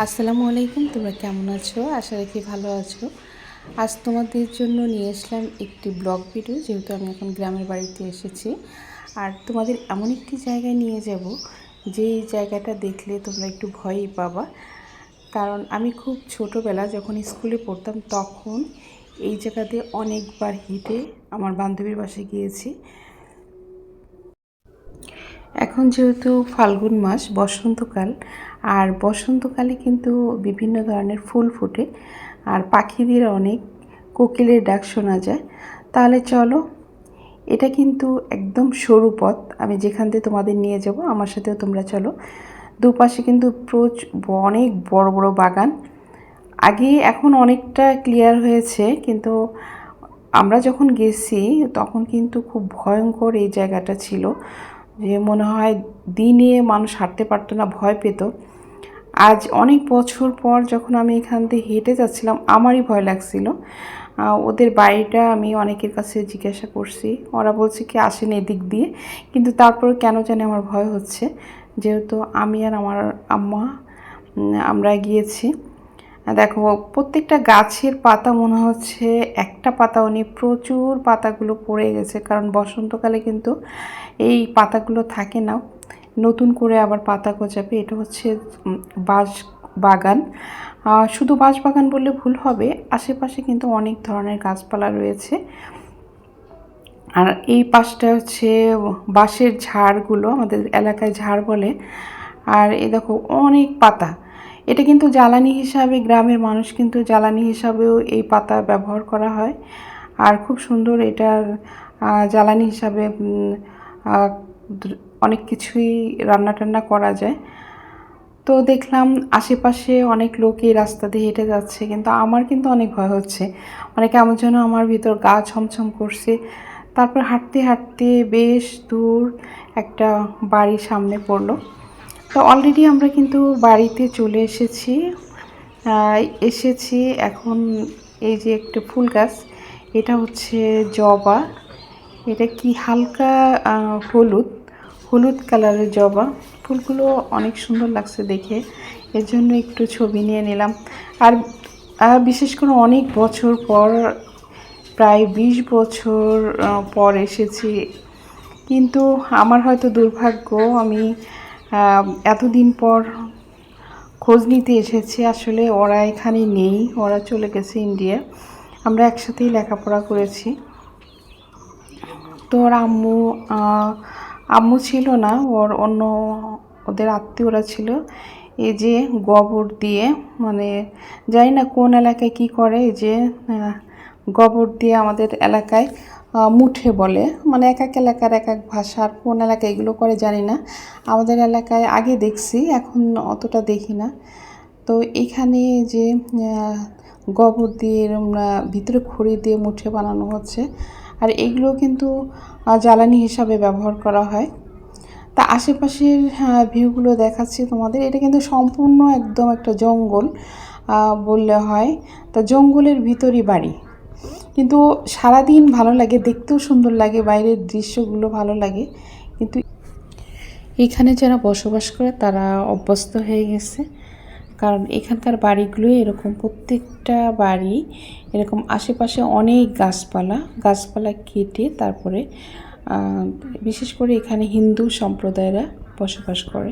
আসসালামু আলাইকুম। তোমরা কেমন আছো? আশা রাখি ভালো আছো। আজ তোমাদের জন্য নিয়ে আসলাম একটি ব্লগ ভিডিও, যেহেতু আমি এখন গ্রামের বাড়িতে এসেছি। আর তোমাদের এমন একটি জায়গায় নিয়ে যাব, যে জায়গাটা দেখলে তোমরা একটু ভয়ই পাবা। কারণ আমি খুব ছোটোবেলা যখন স্কুলে পড়তাম, তখন এই জায়গাতে অনেকবার হেঁটে আমার বান্ধবীর বাসায় গিয়েছি। এখন যেহেতু ফাল্গুন মাস, বসন্তকাল, আর বসন্তকালে কিন্তু বিভিন্ন ধরনের ফুল ফোটে আর পাখিদের অনেক কোকিলের ডাক শোনা যায়। তাহলে চলো, এটা কিন্তু একদম সরু পথ, আমি যেখান থেকে তোমাদের নিয়ে যাব, আমার সাথেও তোমরা চলো। দুপাশে কিন্তু অনেক বড় বড় বাগান। আগে এখন অনেকটা ক্লিয়ার হয়েছে, কিন্তু আমরা যখন গেছি তখন কিন্তু খুব ভয়ঙ্কর এই জায়গাটা ছিল, যে মনে হয় দিনে মানুষ হাঁটতে পারতো না, ভয় পেত। আজ অনেক বছর পর যখন আমি এখান থেকে হেঁটে যাচ্ছিলাম, আমারই ভয় লাগছিল। ওদের বাড়িটা আমি অনেকের কাছে জিজ্ঞাসা করছি, ওরা বলছে কি আসেন এদিক দিয়ে, কিন্তু তারপর কেন জানি আমার ভয় হচ্ছে, যেহেতু আমি আর আমার আম্মা আমরা গিয়েছি। দেখো, প্রত্যেকটা গাছের পাতা মনে হচ্ছে একটা পাতাও নেই, প্রচুর পাতাগুলো পড়ে গেছে, কারণ বসন্তকালে কিন্তু এই পাতাগুলো থাকে না, নতুন করে আবার পাতা গজাবে। এটা হচ্ছে বাঁশ বাগান। শুধু বাঁশ বাগান বললে ভুল হবে, আশেপাশে কিন্তু অনেক ধরনের গাছপালা রয়েছে। আর এই পাশটা হচ্ছে বাঁশের ঝাড়গুলো, আমাদের এলাকায় ঝাড় বলে। আর এই দেখো অনেক পাতা, এটা কিন্তু জ্বালানি হিসাবে, গ্রামের মানুষ কিন্তু জ্বালানি হিসাবেও এই পাতা ব্যবহার করা হয়। আর খুব সুন্দর এটার জ্বালানি হিসাবে অনেক কিছুই রান্না টান্না করা যায়। তো দেখলাম আশেপাশে অনেক লোকই রাস্তা দিয়ে হেঁটে যাচ্ছে, কিন্তু আমার কিন্তু অনেক ভয় হচ্ছে, মানে কেমন যেন আমার ভিতর গা ছমছম করছে। তারপর হাঁটতে হাঁটতে বেশ দূর একটা বাড়ির সামনে পড়লো। তো অলরেডি আমরা কিন্তু বাড়িতে চলে এসেছি। এখন এই যে একটা ফুল গাছ, এটা হচ্ছে জবা। এটা কি হালকা হলুদ হলুদ কালারের জবা। ফুলগুলো অনেক সুন্দর লাগছে দেখে, এর জন্য একটু ছবি নিয়ে নিলাম। আর বিশেষ করে অনেক বছর পর, প্রায় 20 বছর পর এসেছি, কিন্তু আমার হয়তো দুর্ভাগ্য, আমি এতদিন পর খোঁজ নিতে এসেছি। আসলে ওরা এখানে নেই, ওরা চলে গেছে ইন্ডিয়া। আমরা একসাথেই লেখাপড়া করেছি। তো ওর আম্মু ছিল না, অন্য ওদের আত্মীয়রা ছিল। এই যে গোবর দিয়ে, মানে জানি না কোন এলাকায় কি করে, এই যে গোবর দিয়ে, আমাদের এলাকায় মুঠে বলে, মানে এক এক এলাকার এক এক ভাষার, কোন এলাকায় এগুলো করে জানি না। আমাদের এলাকায় আগে দেখছি, এখন অতটা দেখি না। তো এখানে যে গোবর দিয়ে ভিতরে খড়ি দিয়ে মুঠে বানানো হচ্ছে, আর এগুলো কিন্তু জ্বালানি হিসাবে ব্যবহার করা হয়। তা আশেপাশের ভিউগুলো দেখাচ্ছি তোমাদের। এটা কিন্তু সম্পূর্ণ একদম একটা জঙ্গল বললে হয়। তা জঙ্গলের ভিতরই বাড়ি, কিন্তু সারাদিন ভালো লাগে, দেখতেও সুন্দর লাগে, বাইরের দৃশ্যগুলো ভালো লাগে। কিন্তু এখানে যারা বসবাস করে তারা অভ্যস্ত হয়ে গেছে, কারণ এখানকার বাড়িগুলোই এরকম, প্রত্যেকটা বাড়ি এরকম। আশেপাশে অনেক গাছপালা কেটে তারপরে, বিশেষ করে এখানে হিন্দু সম্প্রদায়েরা বসবাস করে।